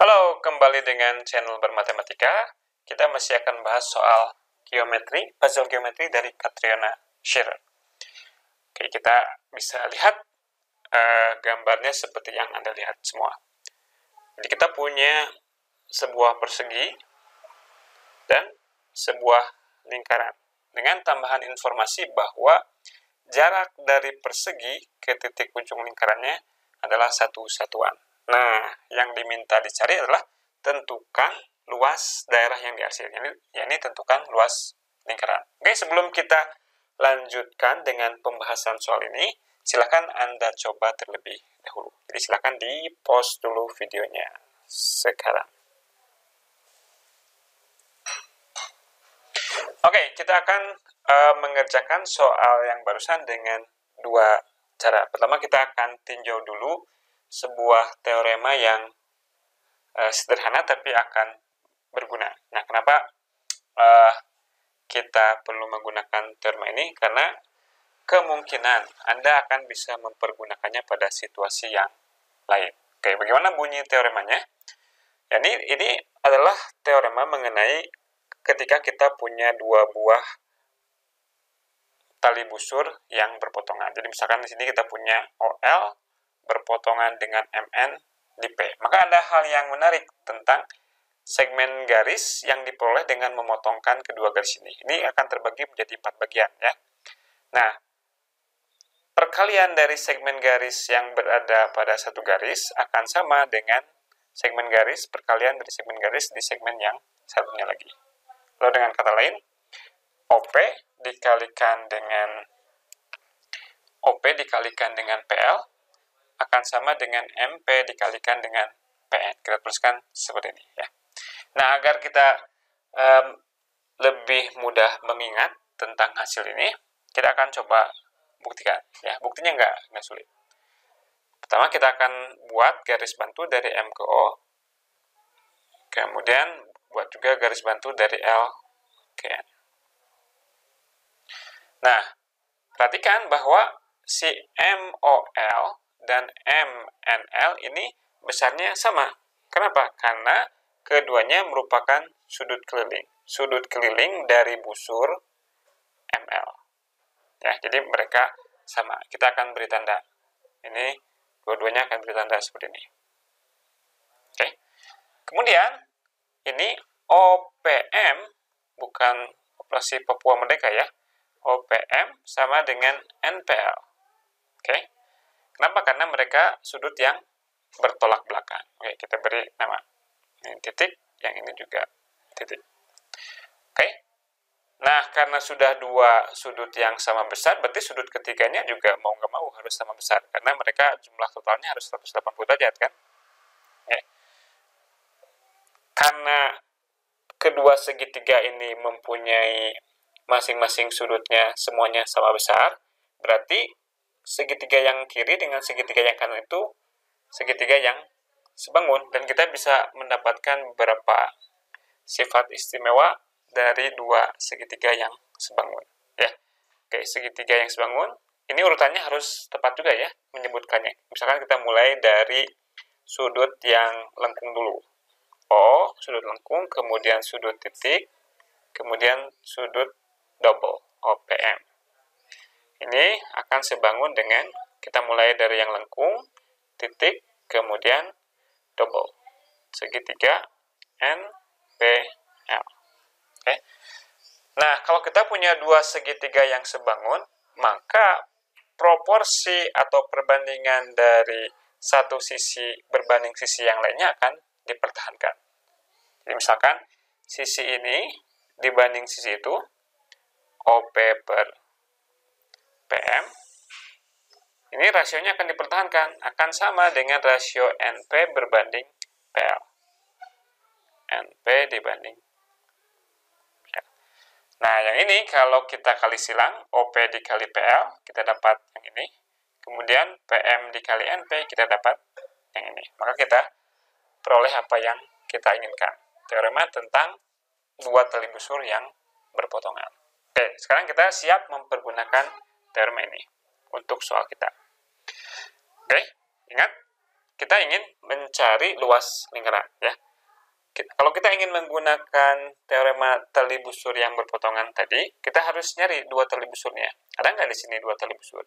Halo, kembali dengan channel Bermatematika. Kita masih akan bahas soal geometri, puzzle geometri dari Catriona Scherer. Oke, kita bisa lihat gambarnya seperti yang Anda lihat semua. Jadi kita punya sebuah persegi dan sebuah lingkaran. Dengan tambahan informasi bahwa jarak dari persegi ke titik ujung lingkarannya adalah satu satuan. Nah, yang diminta dicari adalah tentukan luas daerah yang diarsir. Ini tentukan luas lingkaran. Oke, sebelum kita lanjutkan dengan pembahasan soal ini, silakan Anda coba terlebih dahulu. Jadi silakan di-pause dulu videonya sekarang. Oke, kita akan mengerjakan soal yang barusan dengan dua cara. Pertama, kita akan tinjau dulu sebuah teorema yang sederhana tapi akan berguna. Nah, kenapa kita perlu menggunakan teorema ini? Karena kemungkinan Anda akan bisa mempergunakannya pada situasi yang lain. Oke, bagaimana bunyi teoremanya? Ya, ini adalah teorema mengenai ketika kita punya dua buah tali busur yang berpotongan. Jadi misalkan di sini kita punya OL berpotongan dengan MN di P. Maka ada hal yang menarik tentang segmen garis yang diperoleh dengan memotongkan kedua garis ini. Ini akan terbagi menjadi 4 bagian ya. Nah, perkalian dari segmen garis yang berada pada satu garis akan sama dengan segmen garis perkalian dari segmen garis di segmen yang satunya lagi. Lalu dengan kata lain, OP dikalikan dengan PL akan sama dengan MP dikalikan dengan PN. Kita tuliskan seperti ini ya. Nah, agar kita lebih mudah mengingat tentang hasil ini, kita akan coba buktikan ya. Buktinya nggak sulit. Pertama, kita akan buat garis bantu dari M ke O. Kemudian buat juga garis bantu dari L ke N. Nah, perhatikan bahwa si MOL dan MNL ini besarnya sama. Kenapa? Karena keduanya merupakan sudut keliling. Sudut keliling dari busur ML. Ya, jadi mereka sama. Kita akan beri tanda. Ini dua-duanya akan beri tanda seperti ini. Oke. Kemudian ini OPM bukan Operasi Papua Merdeka ya. OPM sama dengan NPL. Oke. Kenapa? Karena mereka sudut yang bertolak belakang. Oke, kita beri nama. Ini titik, yang ini juga titik. Oke. Nah, karena sudah dua sudut yang sama besar, berarti sudut ketiganya juga mau nggak mau harus sama besar. Karena mereka jumlah totalnya harus 180 derajat, kan? Oke. Karena kedua segitiga ini mempunyai masing-masing sudutnya semuanya sama besar, berarti segitiga yang kiri dengan segitiga yang kanan itu segitiga yang sebangun, dan kita bisa mendapatkan beberapa sifat istimewa dari dua segitiga yang sebangun ya. Oke, segitiga yang sebangun ini urutannya harus tepat juga ya menyebutkannya. Misalkan kita mulai dari sudut yang lengkung dulu, O, sudut lengkung, kemudian sudut titik, kemudian sudut double, OPM. Ini akan sebangun dengan kita mulai dari yang lengkung, titik, kemudian double. Segitiga NPL. Oke. Nah, kalau kita punya dua segitiga yang sebangun, maka proporsi atau perbandingan dari satu sisi berbanding sisi yang lainnya akan dipertahankan. Jadi misalkan sisi ini dibanding sisi itu, OP per PM, ini rasionya akan dipertahankan, akan sama dengan rasio NP berbanding PL. NP dibanding PL. Nah, yang ini kalau kita kali silang, OP dikali PL, kita dapat yang ini. Kemudian PM dikali NP, kita dapat yang ini. Maka kita peroleh apa yang kita inginkan. Teorema tentang dua tali busur yang berpotongan. Oke, sekarang kita siap mempergunakan teorema ini untuk soal kita. Oke, ingat, kita ingin mencari luas lingkaran, ya. Kalau kita ingin menggunakan teorema tali busur yang berpotongan tadi, kita harus nyari dua tali busurnya. Ada nggak di sini dua tali busur?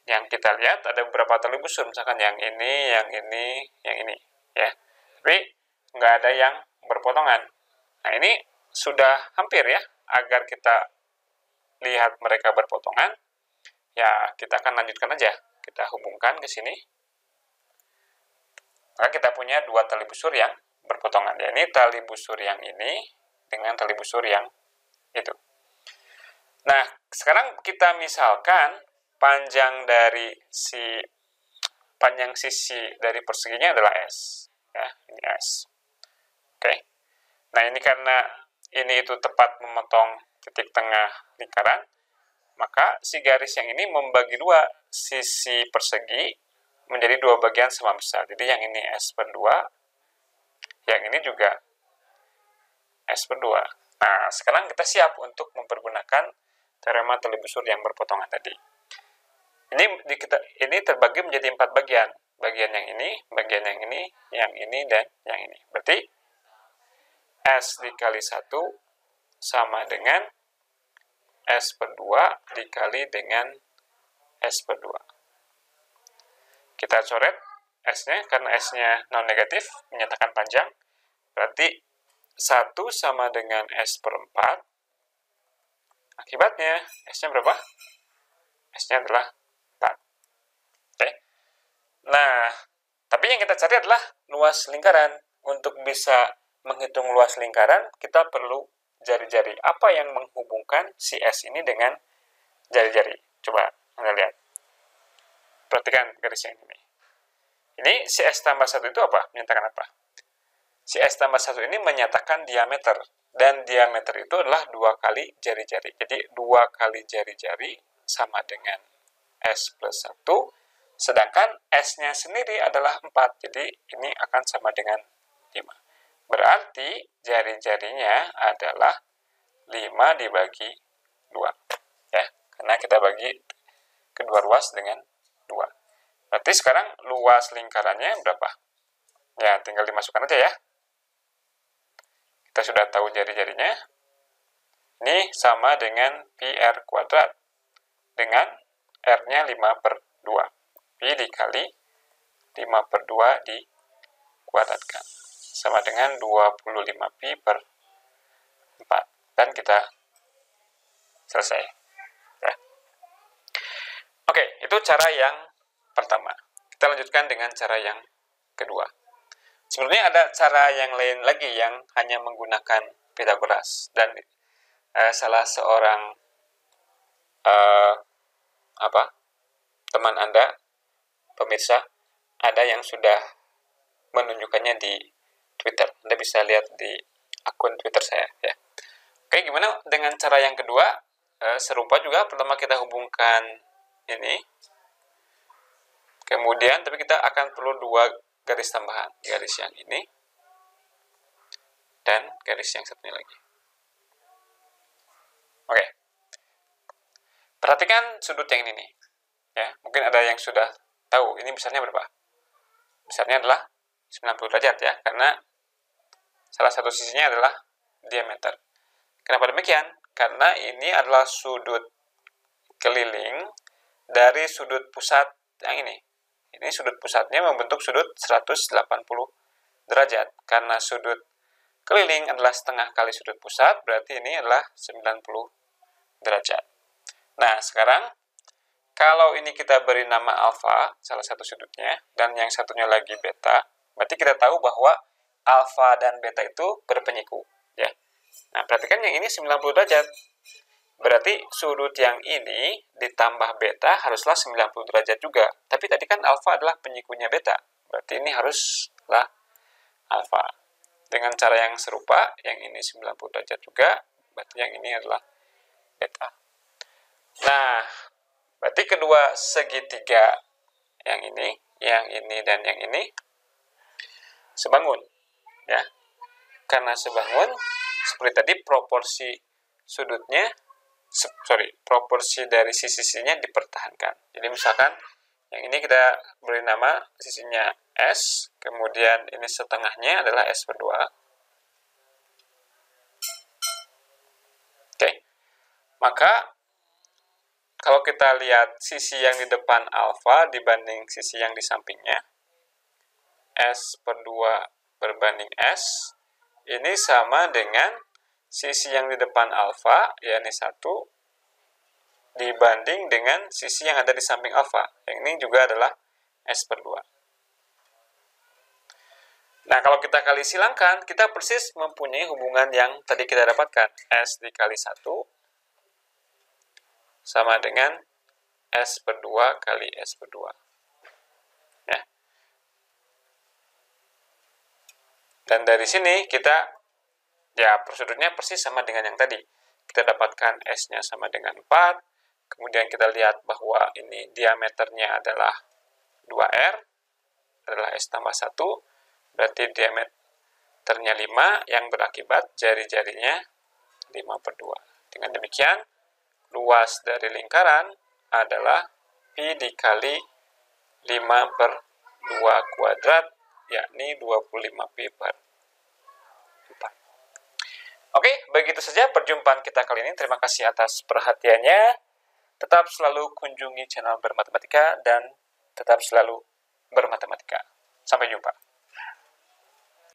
Yang kita lihat ada beberapa tali busur, misalkan yang ini, yang ini, ya. Tapi nggak ada yang berpotongan. Nah, ini sudah hampir ya, agar kita lihat mereka berpotongan, ya kita akan lanjutkan aja. Kita hubungkan ke sini. Maka kita punya dua tali busur yang berpotongan. Ya, ini tali busur yang ini dengan tali busur yang itu. Nah, sekarang kita misalkan panjang sisi dari perseginya adalah S. Ya, ini S. Oke. Nah, ini karena ini itu tepat memotong titik tengah lingkaran, maka si garis yang ini membagi dua sisi persegi menjadi dua bagian sama besar. Jadi yang ini S/2, yang ini juga S/2. Nah, sekarang kita siap untuk mempergunakan teorema tali busur yang berpotongan tadi. Ini terbagi menjadi 4 bagian. Bagian yang ini, bagian yang ini, dan yang ini. Berarti S dikali 1 sama dengan S/2 dikali dengan S/2. Kita coret S-nya, karena S-nya non-negatif, menyatakan panjang. Berarti 1 sama dengan S/4. Akibatnya, S-nya berapa? S-nya adalah 4. Oke. Nah, tapi yang kita cari adalah luas lingkaran. Untuk bisa menghitung luas lingkaran, kita perlu jari-jari. Apa yang menghubungkan si S ini dengan jari-jari? Coba Anda lihat. Perhatikan garis yang ini. Ini si S tambah 1 itu apa? Menyatakan apa? Si S tambah 1 ini menyatakan diameter. Dan diameter itu adalah 2 kali jari-jari. Jadi 2 kali jari-jari sama dengan S plus 1. Sedangkan S-nya sendiri adalah 4. Jadi ini akan sama dengan 5. Berarti jari-jarinya adalah 5 dibagi 2. Ya, karena kita bagi kedua ruas dengan 2. Berarti sekarang luas lingkarannya berapa? Ya, tinggal dimasukkan aja ya. Kita sudah tahu jari-jarinya. Ini sama dengan PR kuadrat. Dengan R-nya 5/2. Pi dikali 5/2 dikuadratkan. Sama dengan 25 pi per 4. Dan kita selesai. Ya. Oke, itu cara yang pertama. Kita lanjutkan dengan cara yang kedua. Sebenarnya ada cara yang lain lagi yang hanya menggunakan Pythagoras. Dan salah seorang teman Anda, pemirsa, ada yang sudah menunjukkannya di Twitter. Anda bisa lihat di akun Twitter saya. Ya. Oke, gimana dengan cara yang kedua? Serupa juga, pertama kita hubungkan ini. Kemudian, tapi kita akan perlu 2 garis tambahan. Garis yang ini. Dan garis yang satunya lagi. Oke. Perhatikan sudut yang ini nih. Ya, mungkin ada yang sudah tahu. Ini besarnya berapa? Besarnya adalah 90 derajat ya. Karena salah satu sisinya adalah diameter. Kenapa demikian? Karena ini adalah sudut keliling dari sudut pusat yang ini. Ini sudut pusatnya membentuk sudut 180 derajat. Karena sudut keliling adalah setengah kali sudut pusat, berarti ini adalah 90 derajat. Nah, sekarang kalau ini kita beri nama alfa, salah satu sudutnya, dan yang satunya lagi beta, berarti kita tahu bahwa alfa dan beta itu berpenyiku. Ya. Nah, perhatikan yang ini 90 derajat. Berarti sudut yang ini ditambah beta haruslah 90 derajat juga. Tapi tadi kan alfa adalah penyikunya beta. Berarti ini haruslah alfa. Dengan cara yang serupa, yang ini 90 derajat juga, berarti yang ini adalah beta. Nah, berarti kedua segitiga yang ini, dan yang ini sebangun. Ya. Karena sebangun, seperti tadi proporsi sudutnya, proporsi dari sisi-sisinya dipertahankan. Jadi misalkan Yang ini kita beri nama sisinya S, kemudian ini setengahnya adalah S per 2. Oke, maka kalau kita lihat sisi yang di depan alfa dibanding sisi yang di sampingnya, S per 2 berbanding S, ini sama dengan sisi yang di depan alfa, yakni 1, dibanding dengan sisi yang ada di samping alfa. Yang ini juga adalah S per 2. Nah, kalau kita kali silangkan, kita persis mempunyai hubungan yang tadi kita dapatkan. S dikali 1 sama dengan S per 2 kali S per 2. Ya. Dan dari sini kita, ya prosedurnya persis sama dengan yang tadi. Kita dapatkan S-nya sama dengan 4, kemudian kita lihat bahwa ini diameternya adalah 2R, adalah S tambah 1, berarti diameternya 5, yang berakibat jari-jarinya 5 per 2. Dengan demikian, luas dari lingkaran adalah Pi dikali 5 per 2 kuadrat, yakni 25 Pi per 4. Oke, begitu saja perjumpaan kita kali ini. Terima kasih atas perhatiannya. Tetap selalu kunjungi channel Bermatematika dan tetap selalu bermatematika. Sampai jumpa.